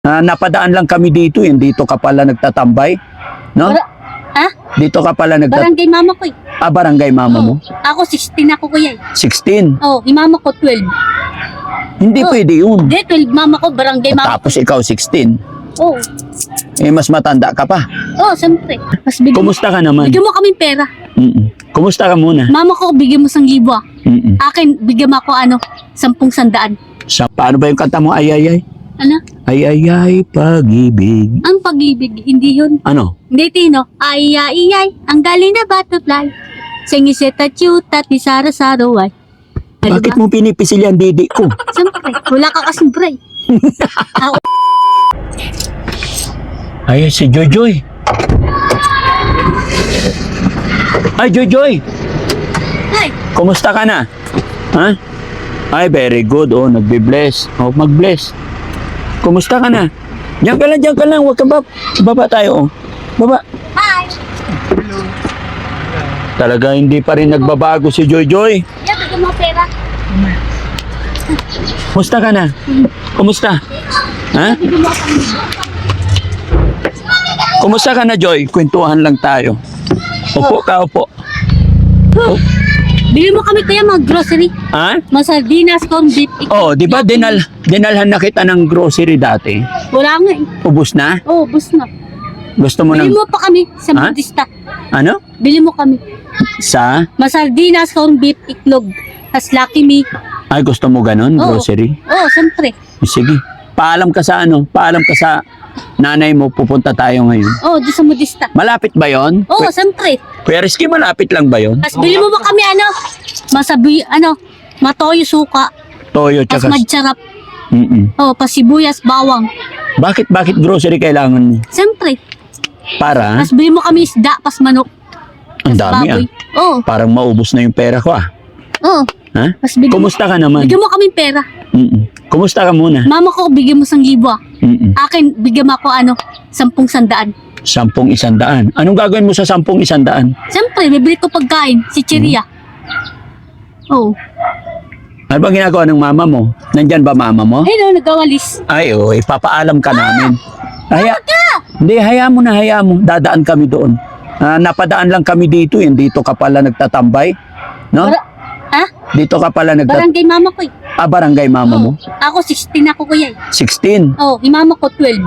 Napadaan lang kami dito, dito ka pala nagtatambay, no? Ha? Dito ka pala Barangay mama ko eh. barangay mama mo? Ako 16 ako kuya eh. 16. Oh, yung mama ko 12. Hindi pwede yun. Hindi, 12 mama ko, barangay mama ko. Tapos ikaw 16. Oh. Mas matanda ka pa. Oh, siyempre. Mas bigyan Kumusta ka naman? Bigyan mo kaming pera. Kumusta ka muna? Mama ko, bigyan mo 1,000 ah. Akin, bigyan mo ako 10,000. Paano ba yung kanta mo? Ay, ay, ay. Ano? Ay, ay, ay, pag-ibig. Ang pag-ibig, hindi yun. Ano? Hindi, Tino. Ay, ay, ay, ang galing na butterfly. Singiseta chutat ni Sara Saraway. Bakit mo pinipisil yan, didi ko? Siyempre, wala ka kasing bray. Ako. Ay, si Jojoy. Ay, Jojoy. Ay, Kumusta ka na? Ha? Ay, very good. Oh, nagbe-bless. Oh, mag-bless. Kumusta ka na? Diyan ka lang, diyan ka lang. Huwag ka ba? Baba tayo, oh. Baba. hi. Talaga hindi pa rin nagbabago si Jojoy. Yan, bigyan mo pera. Kumusta ka na? Kumusta? Ha? Bigyan mo ako. Kumusta ka na, Joy? Kwentuhan lang tayo. Upo ka, upo. Oh. Bigyan mo kami kaya mga grocery. Ha? Mga sardinas, corn beef. Oh, di ba dinalhan na kita ng grocery dati? Wala nga eh. Ubus na? Oh, bus na. Gusto mo Bili ng... mo pa kami sa Ha? Budista. Ano? Bili mo kami. Sa? Mga sardinas, corn beef, itlog. Tas Lucky Me. Ay, gusto mo ganun? Oo. Grocery? Oh, siyempre. Sige. Paalam ka sa ano? Paalam ka sa nanay mo. Pupunta tayo ngayon. Oh, doon sa Budista. Malapit ba yon? Oh, siyempre. Kuya Rizky, malapit lang ba yon? Tas bili mo ba kami matoyo suka. Toyo Tas tsaka... madsarap. Oh, pasibuyas, bawang. Bakit grocery kailangan mo? Siyempre. Para? Tas bili mo kami isda, pas manok. Ang Tas dami baboy. Oh, Parang maubos na yung pera ko ah. oh. Ha? Tas bigyan Kumusta ka naman? Bigyan mo kami pera. Kumusta ka muna? Mama ko, bigyan mo 1,000 ah. Akin, bigyan mo ako 10,100. 10,100. Anong gagawin mo sa 10,100? Siyempre, bibili ko pagkain, si Chiria. Oh. Ano ba ginagawa ng mama mo? Nandyan ba mama mo? Ay, no, nagawalis. Ay, ipapaalam ka namin. Hindi, hayaan mo. Dadaan kami doon. Napadaan lang kami dito, dito ka pala nagtatambay. No? Ha? Dito ka pala Barangay mama ko eh. barangay mama mo? Ako 16 ako kuya eh. 16. Oh, yung mama ko 12.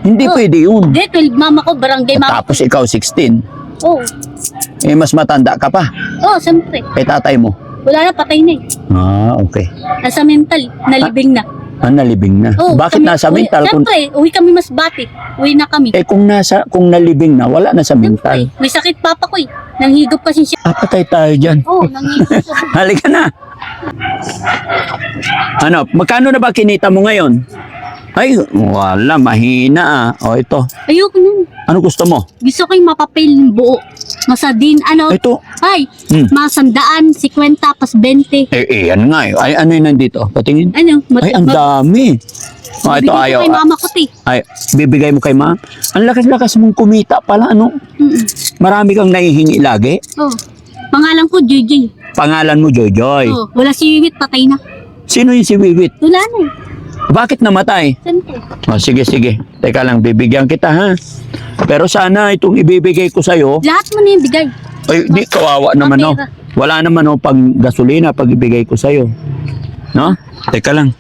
Hindi pwede yun. Hindi, 12 mama ko, barangay mama. Tapos ikaw 16. Oh. Mas matanda ka pa. Oh, siyempre. Tatay mo. Wala na, patay na eh. Okay. Nasa mental, nalibing na. Nalibing na. Oh, Bakit nasa mental? Siyempre, uwi kami Masbate. Uwi na kami. Kung nalibing na, wala na sa mental. Siyempre, may sakit papa ko eh. Nanghigop kasi siya. Patay tayo dyan. Oh, nanghigop siya. Halika na. Magkano na ba kinita mo ngayon? Ay, wala, mahina ito. Ayoko nun. Ano gusto mo? Gusto ko yung mapapil buo. Masadin, Ito. Ay, masandaan, 50, pas 20. Yan nga Ay, ano yun nandito? Patingin. Ano? Ay, ang dami. Ito Bibigyan ko ayaw. kay mama ko, ti. Ay, bibigay mo kay ma? Ang lakas-lakas mong kumita pala, Marami kang nahihingi lagi. Oh. Pangalan ko, JJ. Pangalan mo, Jojoy. Oh, wala si Wiwit, patay na. Sino yung si Wiwit? Wala na eh. Bakit namatay? Siyempre. Sige. Teka lang, bibigyan kita, ha? Pero sana itong ibibigay ko sa'yo, Lahat mo na yung bigay. ay, di kawawa naman, no? pera. Wala naman, pang gasolina pag ibigay ko sa'yo. No? Teka lang.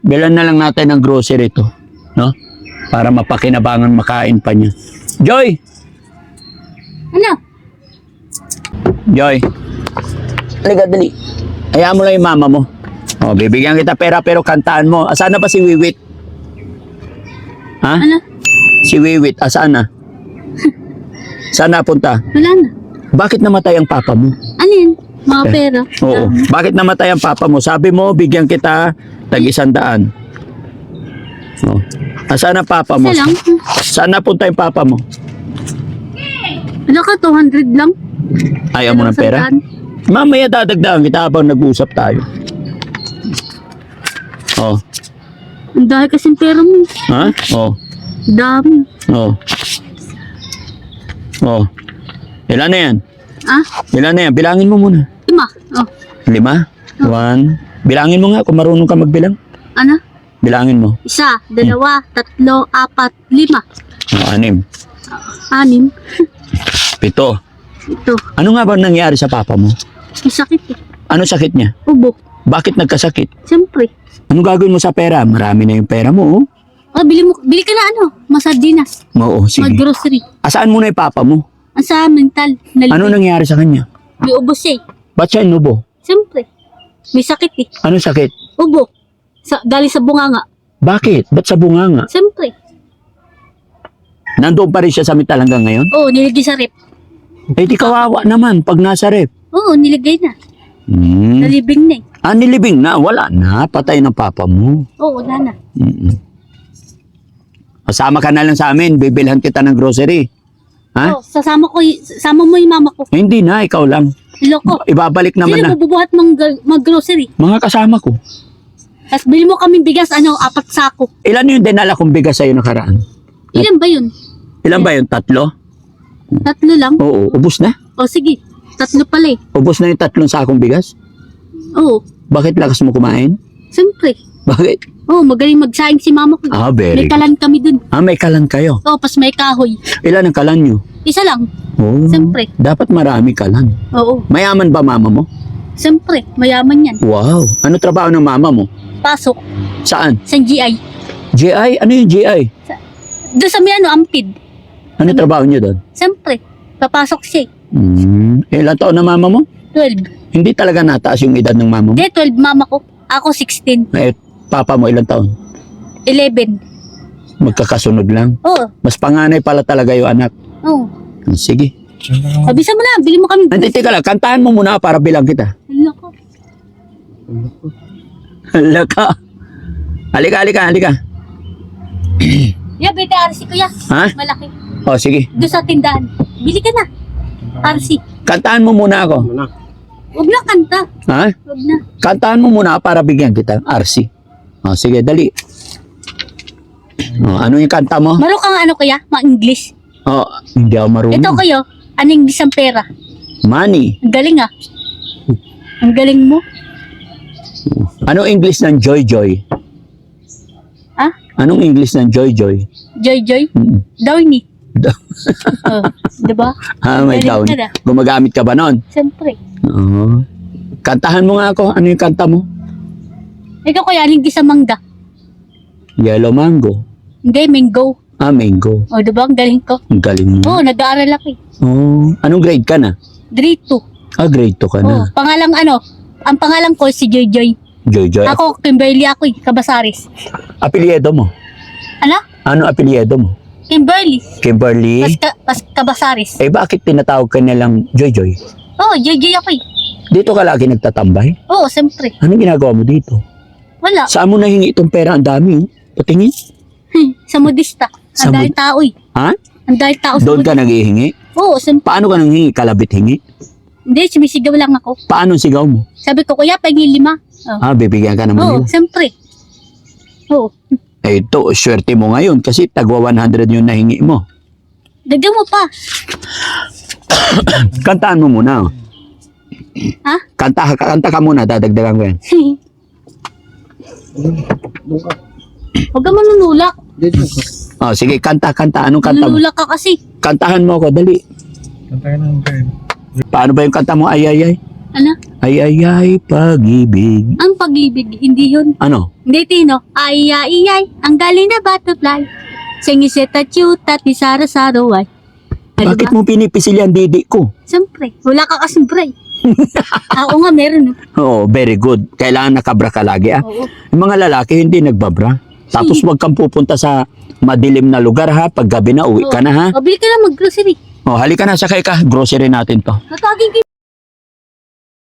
Bilan na lang natin ng grocery to, no? Para mapakinabangan makain pa niya. Joy! Ano? Joy! Halika, dali. Hayaan mo lang yung mama mo. Bibigyan kita pera pero kantaan mo. Asaan na ba si Wiwit? Ha? Ano? Si Wiwit, asaan na? Saan napunta? Wala na. Bakit namatay ang papa mo? Ano yun? Mga pera. Oo. Bakit namatay ang papa mo? Sabi mo, bigyan kita tag-100. Asaan ang papa mo? Isa lang. Saan napunta yung papa mo? Ano ka, 200 lang? Ayaw mo ng pera? Sandaan. Mamaya dadagdagan kita habang nag-uusap tayo. Ang dahil kasing pera mo. Ha? Dami. Ilan na yan? Ah? Ilan na yan? Bilangin mo muna. 5. Oh. 5? 1. Bilangin mo nga kung marunong ka magbilang. Ano? Bilangin mo. 1, 2, 3, 4, 5. 6. 6. 7. Ito. Ano nga ba nangyari sa papa mo? May sakit eh. Ano sakit niya? Ubo. Bakit nagkasakit? Siyempre. Anong gagawin mo sa pera? Marami na yung pera mo, oh. Oh, bili ka na masardinas. Oo, sige. Mag-grocery. Asaan mo na yung papa mo? Ang sa mental. Ano nangyari sa kanya? May ubo siya eh. Ba't siya inubo? Siyempre. May sakit eh. Ano sakit? Ubo. Galing sa bunganga. Bakit? Ba't sa bunganga? Siyempre. Nandoon pa rin siya sa mental hanggang ngayon? Oo, niligay sa rep. Eh di kawawa naman pag nasa rep. Oo, niligay na. Nalibing na eh. Nilibing na. Wala na. Patay ng papa mo. Oo, wala na. Kasama ka na lang sa amin. Bibilhan kita ng grocery. Ha? Oo, sama mo yung mama ko. Hindi na. Ikaw lang. Loko. Ibabalik naman Sino na. bubuhat mag-grocery? Mga kasama ko. Tapos bili mo kami bigas, 4 sako. Ilan yung dinala kong bigas sa'yo nakaraan? Ilan ba yun? Ilan ba yun? 3? 3 lang? Oo. Ubus na? O sige, 3 pala eh. Ubus na yung 3 sakong bigas? Oo, Bakit lakas mo kumain? siyempre. Bakit? Oo, magaling magsaing si mama ko. Very May good. kalan kami dun. May kalan kayo. Oo, pas may kahoy. Ilan ang kalan nyo? Isa lang. Oo. Siyempre. Dapat marami kalan. Oo, Mayaman ba mama mo? siyempre. Mayaman yan. Wow. Ano trabaho ng mama mo? Pasok Saan? sa GI. GI? Ano yung GI? Doon sa may Ampid. Ano trabaho niyo doon? Siyempre. Papasok siya eh. Ilan taon na mama mo? 12. Hindi talaga nataas yung edad ng mama mo? Hindi, 12 mama ko. Ako 16. Eh, papa mo ilang taon? 11. Magkakasunod lang. Oo. Mas panganay pala talaga yung anak. Oo. Sige. Bisa mo na, bili mo kami. Hindi, teka lang. Kantahan mo muna para bilang kita. Hala ko. Hala ka. Halika. Yeah, bete RC ko ya. Ha? Malaki. O, sige. Doon sa tindahan. Bili ka na. RC. Kantahan mo muna ako. Huwag na kanta. Ha? Huwag na. Kantahan mo muna para bigyan kita. RC. O, sige, dali. O, ano yung kanta mo? Maro kang ano kaya? Ma-English. O, hindi ako marunong. Ito kayo, ano English ang pera? Money. Ang galing ah. Ang galing mo. Ano English ng Joy Joy? Ha? Anong English ng Joy Joy? Joy Joy? Downy. Oh, diba? May Galing down. ka na. Gumagamit ka ba nun? Siyempre. Oo. Kantahan mo nga ako. Ano yung kanta mo? Ikaw kaya, hindi sa mangga. Yellow mango. Hindi, mango. Mango. O, diba? Ang galing ko. Ang galing mo. Oo, nag-aaral ako eh. Anong grade ka na? Grade 2. Grade 2 ka Oo, na. pangalang ano? Ang pangalan ko si Joy Joy. Joy Joy. Ako, Kimberly ako eh, Cabasares. Apelyido mo? Ano? Ano apelyido mo? Kimberly. Kimberly? Pas Cabasares. Bakit tinatawag ka nilang Joy Joy? Oo, Joy Joy ako eh. Dito ka lagi nagtatambay? Oo, siyempre. Anong ginagawa mo dito? Wala. Saan mo nahingi itong pera? Ang dami, oh. Patingin. Sa modista. Sa Ang dahil tao eh. Ha? Ang dahil tao sa Doon ka naghihingi? Oo, siyempre. Paano ka nanghingi? Kalabit hingi? Hindi, sumisigaw lang ako. Paano sigaw mo? Sabi ko, kuya, pahingin 5. Oh. Bibigyan ka naman Oo, yun. siyempre. Oo. Ito, swerte mo ngayon kasi tagwa 100 yung nahingi mo. Dagdag mo pa. Kantaan mo muna. Oh. Ha? Kanta ka muna, dadagdagan ko yan. Huwag ka manunulak. Sige, kanta. Anong kanta mo? Manunulak ka kasi. Kantahan mo ako, dali. Paano ba yung kanta mo? Ay. Ano? Ay, pag-ibig. Ang pag-ibig, hindi yun. Ano? Hindi, Tino. Ay, ang galing na butterfly. Singiseta chuta, tisara-saraway. Bakit mo pinipisil yan, didi ko? Siyempre, wala ka kasing bray. Ako nga, meron. Very good. Kailangan nakabra ka lagi, Oo. Yung mga lalaki, hindi nagbabra. Tapos wag kang pupunta sa madilim na lugar, ha? Pag gabi na, uwi ka na, ha? O, bili ka na mag-grocery. Halika na, sakay ka. Grocery natin to. Natagin